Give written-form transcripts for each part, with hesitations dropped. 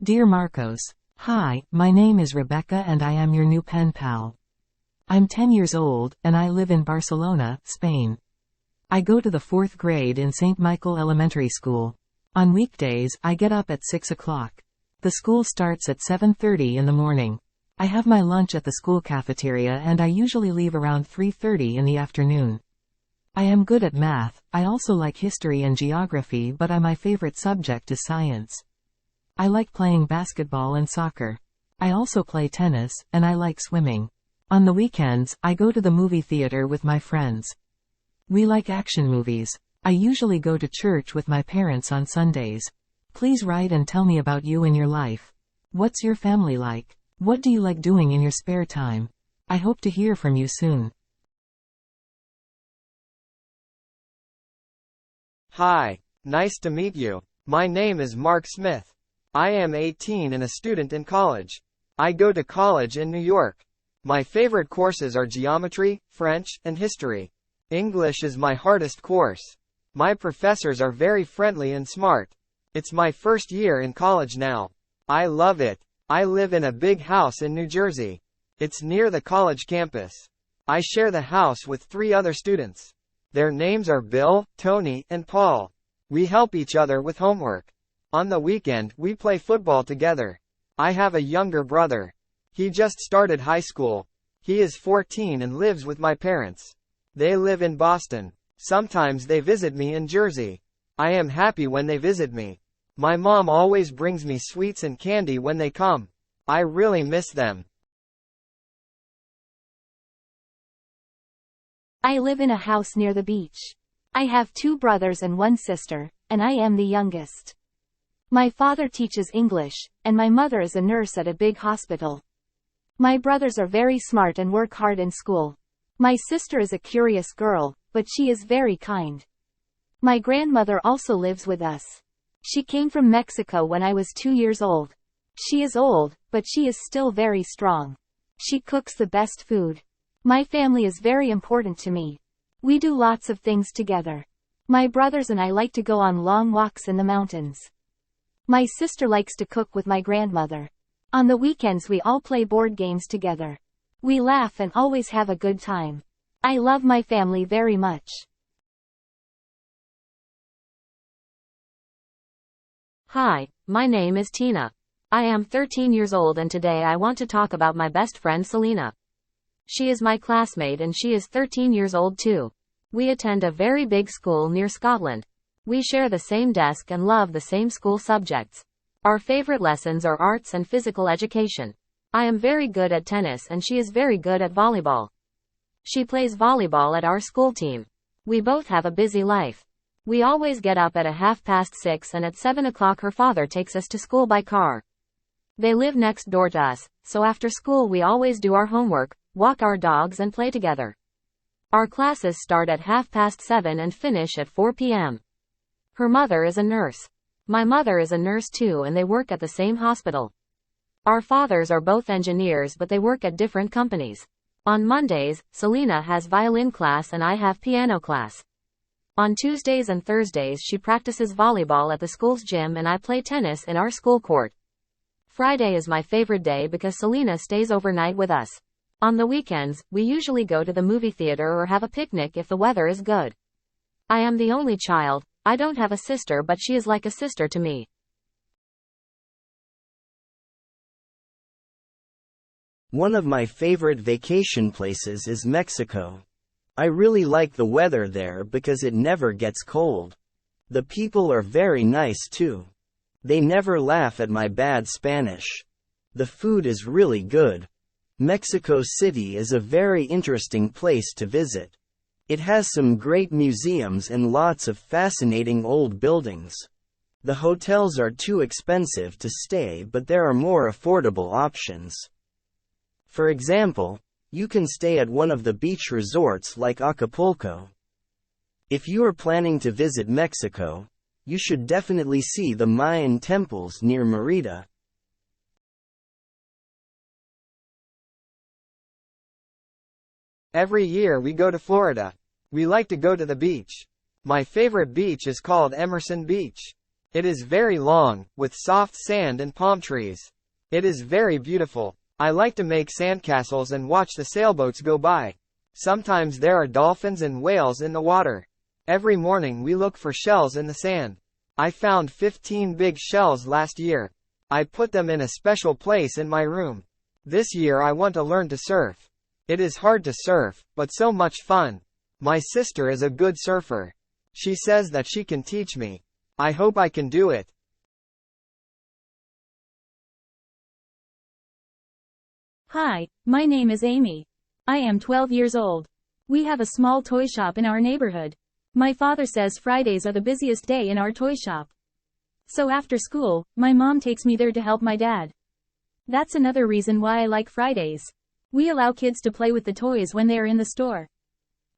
Dear Marcos, hi, my name is Rebecca and I am your new pen pal. I'm 10 years old, and I live in Barcelona, Spain. I go to the 4th grade in St. Michael Elementary School. On weekdays, I get up at 6 o'clock. The school starts at 7:30 in the morning. I have my lunch at the school cafeteria and I usually leave around 3:30 in the afternoon. I am good at math. I also like history and geography, but my favorite subject is science. I like playing basketball and soccer. I also play tennis, and I like swimming. On the weekends, I go to the movie theater with my friends. We like action movies. I usually go to church with my parents on Sundays. Please write and tell me about you and your life. What's your family like? What do you like doing in your spare time? I hope to hear from you soon. Hi, nice to meet you. My name is Mark Smith. I am 18 and a student in college. I go to college in New York. My favorite courses are geometry, French, and history. English is my hardest course. My professors are very friendly and smart. It's my first year in college now. I love it. I live in a big house in New Jersey. It's near the college campus. I share the house with 3 other students. Their names are Bill, Tony, and Paul. We help each other with homework. On the weekend, we play football together. I have a younger brother. He just started high school. He is 14 and lives with my parents. They live in Boston. Sometimes they visit me in Jersey. I am happy when they visit me. My mom always brings me sweets and candy when they come. I really miss them. I live in a house near the beach. I have 2 brothers and 1 sister, and I am the youngest. My father teaches English, and my mother is a nurse at a big hospital. My brothers are very smart and work hard in school. My sister is a curious girl, but she is very kind. My grandmother also lives with us. She came from Mexico when I was 2 years old. She is old, but she is still very strong. She cooks the best food. My family is very important to me. We do lots of things together. My brothers and I like to go on long walks in the mountains. My sister likes to cook with my grandmother. On the weekends we all play board games together. We laugh and always have a good time. I love my family very much. Hi, my name is Tina. I am 13 years old and today I want to talk about my best friend Selena. She is my classmate and she is 13 years old too. We attend a very big school near Scotland. We share the same desk and love the same school subjects. Our favorite lessons are arts and physical education. I am very good at tennis and she is very good at volleyball. She plays volleyball at our school team. We both have a busy life. We always get up at 6:30 and at 7 o'clock her father takes us to school by car. They live next door to us, so after school we always do our homework, walk our dogs and play together. Our classes start at 7:30 and finish at 4 p.m. Her mother is a nurse. My mother is a nurse too and they work at the same hospital. Our fathers are both engineers but they work at different companies. On Mondays, Selena has violin class and I have piano class. On Tuesdays and Thursdays she practices volleyball at the school's gym and I play tennis in our school court. Friday is my favorite day because Selena stays overnight with us. On the weekends, we usually go to the movie theater or have a picnic if the weather is good. I am the only child. I don't have a sister but she is like a sister to me. One of my favorite vacation places is Mexico. I really like the weather there because it never gets cold. The people are very nice too. They never laugh at my bad Spanish. The food is really good. Mexico City is a very interesting place to visit. It has some great museums and lots of fascinating old buildings. The hotels are too expensive to stay but there are more affordable options. For example, you can stay at one of the beach resorts like Acapulco. If you are planning to visit Mexico, you should definitely see the Mayan temples near Mérida. Every year we go to Florida. We like to go to the beach. My favorite beach is called Emerson Beach. It is very long, with soft sand and palm trees. It is very beautiful. I like to make sandcastles and watch the sailboats go by. Sometimes there are dolphins and whales in the water. Every morning we look for shells in the sand. I found 15 big shells last year. I put them in a special place in my room. This year I want to learn to surf. It is hard to surf, but so much fun. My sister is a good surfer. She says that she can teach me. I hope I can do it. Hi, my name is Amy. I am 12 years old. We have a small toy shop in our neighborhood. My father says Fridays are the busiest day in our toy shop. So after school, my mom takes me there to help my dad. That's another reason why I like Fridays. We allow kids to play with the toys when they are in the store.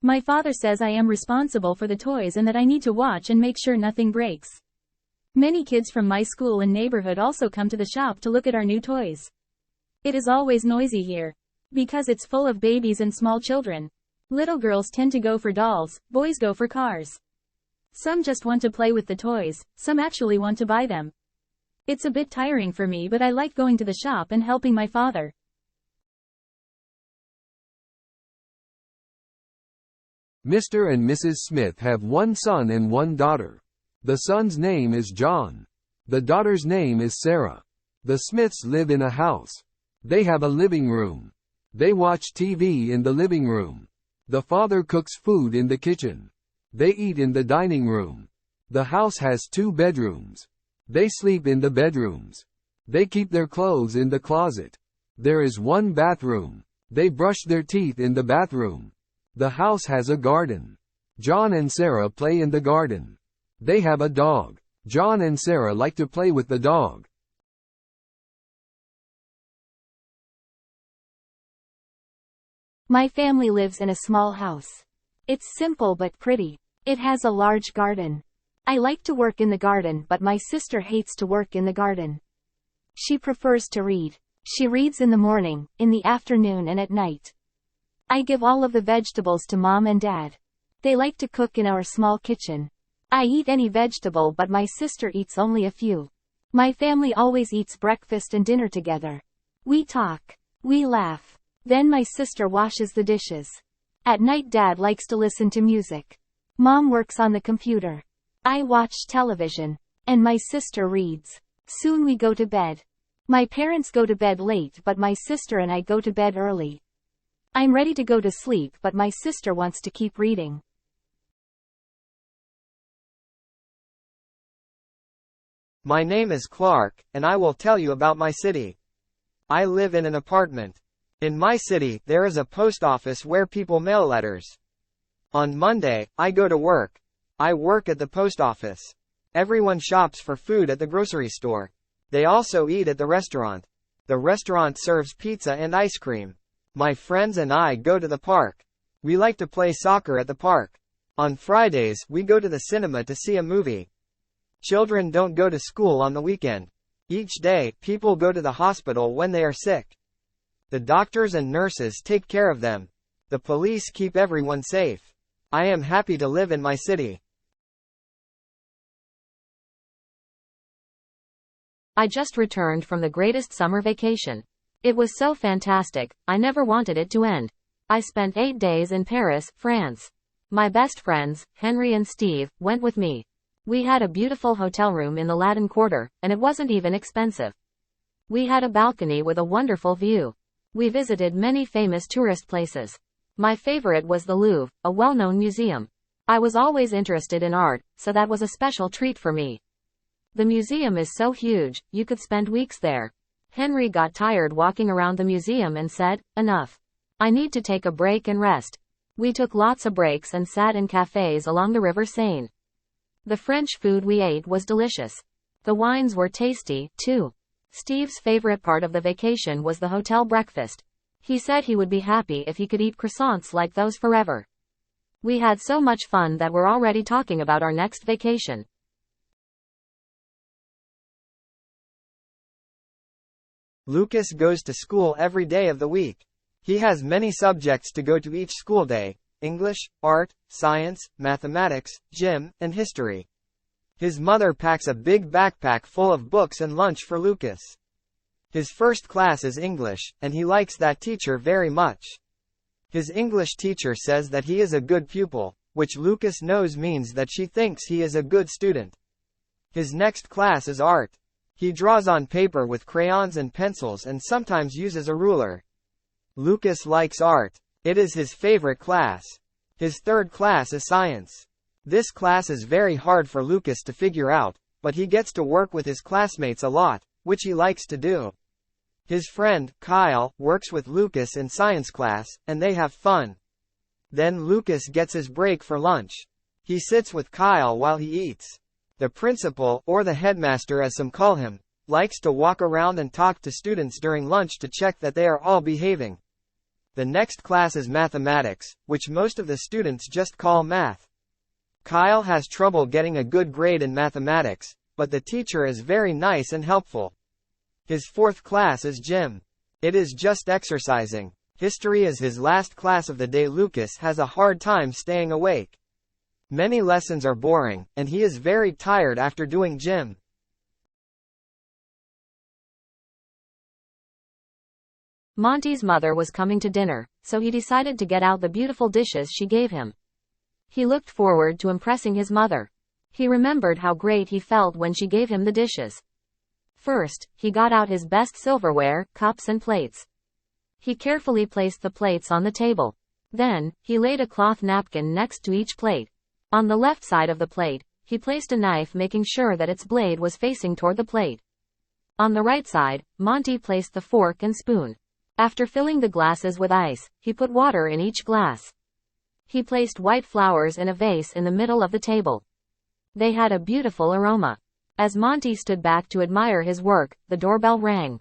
My father says I am responsible for the toys and that I need to watch and make sure nothing breaks. Many kids from my school and neighborhood also come to the shop to look at our new toys. It is always noisy here. Because it's full of babies and small children. Little girls tend to go for dolls, boys go for cars. Some just want to play with the toys, some actually want to buy them. It's a bit tiring for me, but I like going to the shop and helping my father. Mr. and Mrs. Smith have one son and one daughter. The son's name is John. The daughter's name is Sarah. The Smiths live in a house. They have a living room. They watch TV in the living room. The father cooks food in the kitchen. They eat in the dining room. The house has 2 bedrooms. They sleep in the bedrooms. They keep their clothes in the closet. There is 1 bathroom. They brush their teeth in the bathroom. The house has a garden. John and Sarah play in the garden. They have a dog. John and Sarah like to play with the dog. My family lives in a small house. It's simple but pretty. It has a large garden. I like to work in the garden, but my sister hates to work in the garden. She prefers to read. She reads in the morning, in the afternoon and at night. I give all of the vegetables to Mom and Dad. They like to cook in our small kitchen. I eat any vegetable, but my sister eats only a few. My family always eats breakfast and dinner together. We talk. We laugh. Then my sister washes the dishes. At night Dad likes to listen to music. Mom works on the computer. I watch television. And my sister reads. Soon we go to bed. My parents go to bed late, but my sister and I go to bed early. I'm ready to go to sleep, but my sister wants to keep reading. My name is Clark, and I will tell you about my city. I live in an apartment. In my city, there is a post office where people mail letters. On Monday, I go to work. I work at the post office. Everyone shops for food at the grocery store. They also eat at the restaurant. The restaurant serves pizza and ice cream. My friends and I go to the park. We like to play soccer at the park. On Fridays, we go to the cinema to see a movie. Children don't go to school on the weekend. Each day, people go to the hospital when they are sick. The doctors and nurses take care of them. The police keep everyone safe. I am happy to live in my city. I just returned from the greatest summer vacation. It was so fantastic, I never wanted it to end. I spent 8 days in Paris, France. My best friends, Henry and Steve, went with me. We had a beautiful hotel room in the Latin Quarter, and it wasn't even expensive. We had a balcony with a wonderful view. We visited many famous tourist places. My favorite was the Louvre, a well-known museum. I was always interested in art, so that was a special treat for me. The museum is so huge, you could spend weeks there. Henry got tired walking around the museum and said, "Enough. I need to take a break and rest." We took lots of breaks and sat in cafes along the River Seine. The French food we ate was delicious. The wines were tasty, too. Steve's favorite part of the vacation was the hotel breakfast. He said he would be happy if he could eat croissants like those forever. We had so much fun that we're already talking about our next vacation. Lucas goes to school every day of the week. He has many subjects to go to each school day: English, art, science, mathematics, gym, and history. His mother packs a big backpack full of books and lunch for Lucas. His first class is English, and he likes that teacher very much. His English teacher says that he is a good pupil, which Lucas knows means that she thinks he is a good student. His next class is art. He draws on paper with crayons and pencils and sometimes uses a ruler. Lucas likes art. It is his favorite class. His third class is science. This class is very hard for Lucas to figure out, but he gets to work with his classmates a lot, which he likes to do. His friend, Kyle, works with Lucas in science class, and they have fun. Then Lucas gets his break for lunch. He sits with Kyle while he eats. The principal, or the headmaster as some call him, likes to walk around and talk to students during lunch to check that they are all behaving. The next class is mathematics, which most of the students just call math. Kyle has trouble getting a good grade in mathematics, but the teacher is very nice and helpful. His fourth class is gym. It is just exercising. History is his last class of the day. Lucas has a hard time staying awake. Many lessons are boring, and he is very tired after doing gym. Monty's mother was coming to dinner, so he decided to get out the beautiful dishes she gave him. He looked forward to impressing his mother. He remembered how great he felt when she gave him the dishes. First, he got out his best silverware, cups and plates. He carefully placed the plates on the table. Then, he laid a cloth napkin next to each plate. On the left side of the plate, he placed a knife, making sure that its blade was facing toward the plate. On the right side, Monty placed the fork and spoon. After filling the glasses with ice, he put water in each glass. He placed white flowers in a vase in the middle of the table. They had a beautiful aroma. As Monty stood back to admire his work, the doorbell rang.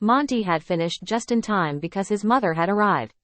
Monty had finished just in time because his mother had arrived.